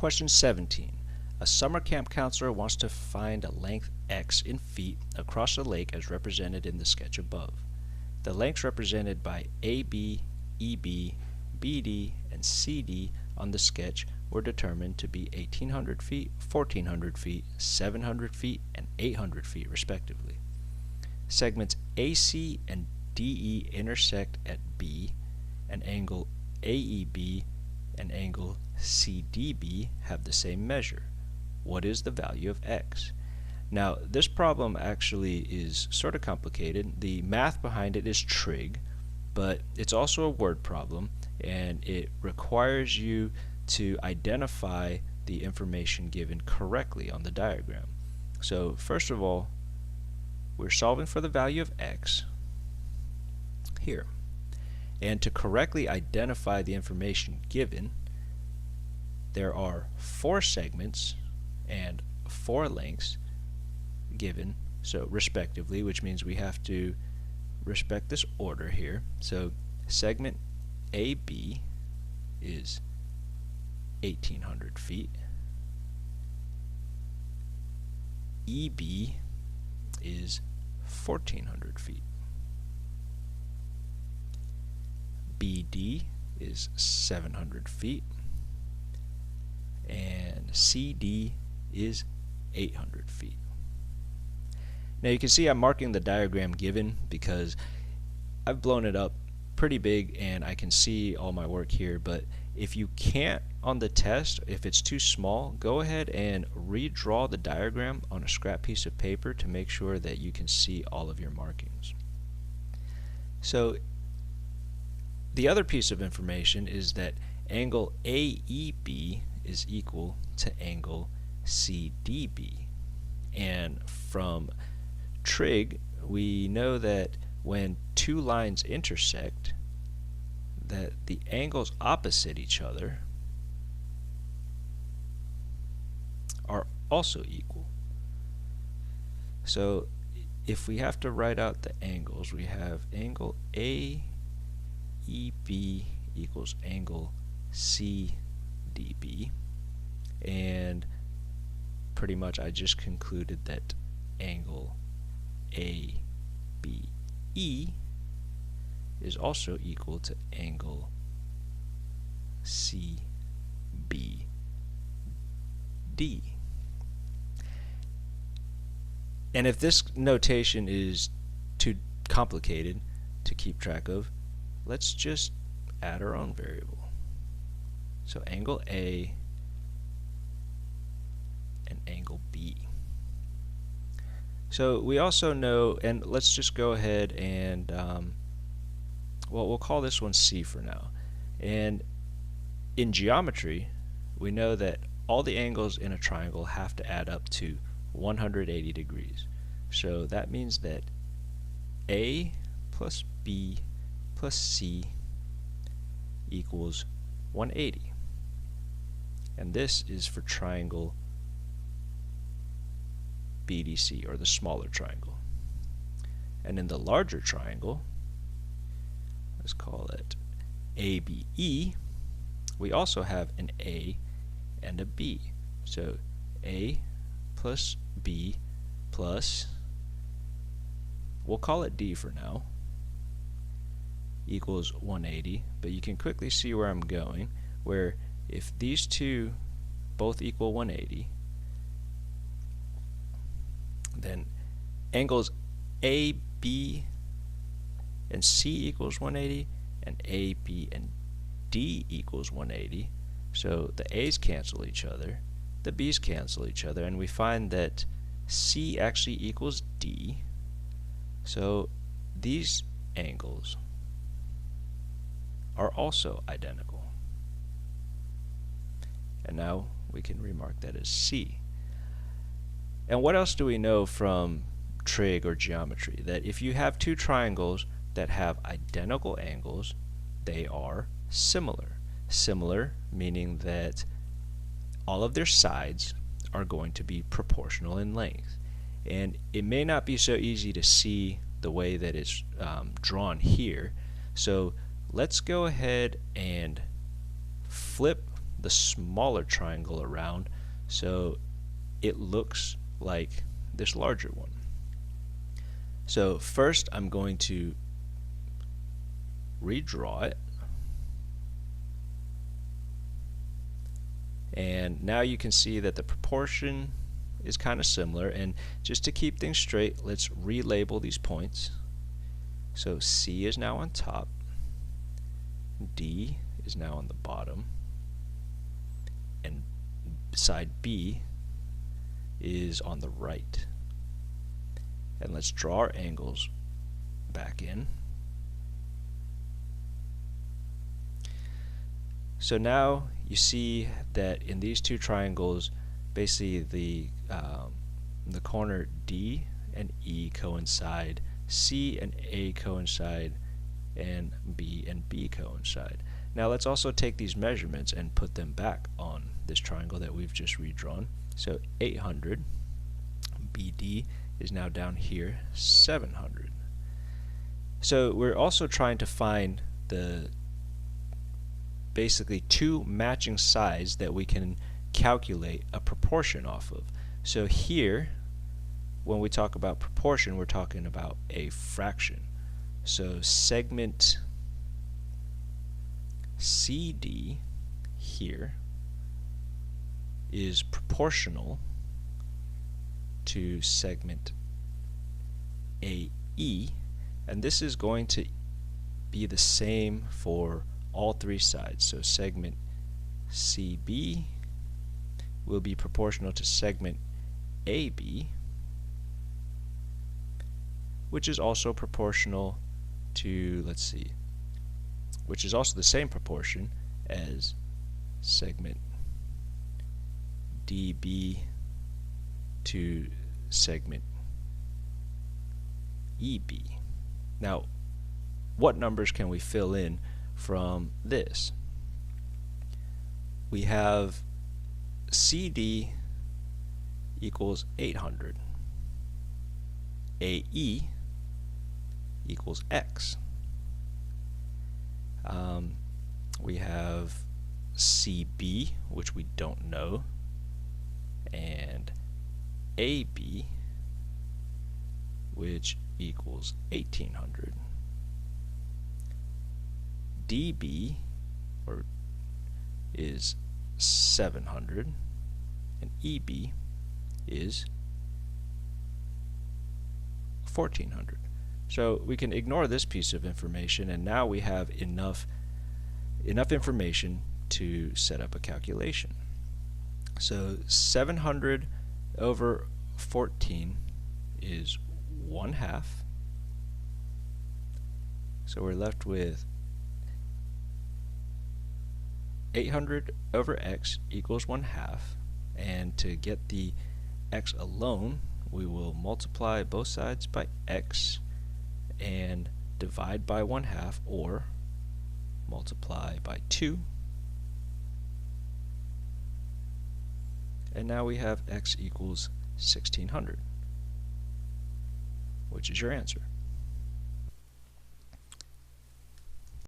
Question 17. A summer camp counselor wants to find a length x in feet across a lake as represented in the sketch above. The lengths represented by AB, EB, BD, and CD on the sketch were determined to be 1,800 feet, 1,400 feet, 700 feet, and 800 feet respectively. Segments AC and DE intersect at B, and angle AEB and angle CDB have the same measure. What is the value of x? Now, this problem actually is sort of complicated. The math behind it is trig, but it's also a word problem, and it requires you to identify the information given correctly on the diagram. So first of all, we're solving for the value of x here. And to correctly identify the information given, there are 4 segments and 4 lengths given, so respectively, which means we have to respect this order here. So segment AB is 1,800 feet. EB is 1,400 feet. BD is 700 feet. And CD is 800 feet. Now you can see I'm marking the diagram given because I've blown it up pretty big and I can see all my work here, but if you can't on the test, if it's too small, go ahead and redraw the diagram on a scrap piece of paper to make sure that you can see all of your markings. So the other piece of information is that angle AEB is equal to angle CDB, and from trig we know that when 2 lines intersect, that the angles opposite each other are also equal. So if we have to write out the angles, we have angle AEB equals angle CDB, and pretty much I just concluded that angle ABE is also equal to angle CBD. And if this notation is too complicated to keep track of, let's just add our own variable. So angle A and angle B. So we also know, and let's just go ahead and well, we'll call this one C for now. And in geometry, we know that all the angles in a triangle have to add up to 180 degrees. So that means that A plus B plus C equals 180. And this is for triangle BDC, or the smaller triangle. And in the larger triangle, let's call it ABE, we also have an A and a B. So A plus B plus, we'll call it D for now, equals 180, but you can quickly see where I'm going, where if these two both equal 180, then angles AB and C equals 180, and AB and D equals 180. So the A's cancel each other, the B's cancel each other, and we find that C actually equals D. So these angles are also identical. And now we can remark that as C. And what else do we know from trig or geometry? That if you have 2 triangles that have identical angles, they are similar. Similar meaning that all of their sides are going to be proportional in length. And it may not be so easy to see the way that it's drawn here. So let's go ahead and flip the smaller triangle around so it looks like this larger one. So first I'm going to redraw it, and now you can see that the proportion is kind of similar, and just to keep things straight, let's relabel these points. So C is now on top, D is now on the bottom, and side B is on the right. And let's draw our angles back in. So now you see that in these two triangles, basically the corner D and E coincide, C and A coincide, and B coincide. Now let's also take these measurements and put them back on this triangle that we've just redrawn. So 800, BD is now down here, 700. So we're also trying to find the basically two matching sides that we can calculate a proportion off of. So here, when we talk about proportion, we're talking about a fraction. So segment CD here is proportional to segment AE, and this is going to be the same for all three sides. So segment CB will be proportional to segment AB, which is also proportional to, let's see, which is also the same proportion as segment DB to segment EB. Now, what numbers can we fill in from this? We have CD equals 800, AE equals X. We have CB, which we don't know, and AB, which equals 1800. DB is 700, and EB is 1400. So we can ignore this piece of information, and now we have enough information to set up a calculation. So 700 over 14 is 1/2. So we're left with 800 over x equals 1/2, and to get the x alone, we will multiply both sides by x and divide by 1/2, or multiply by 2. And now we have x equals 1600, which is your answer.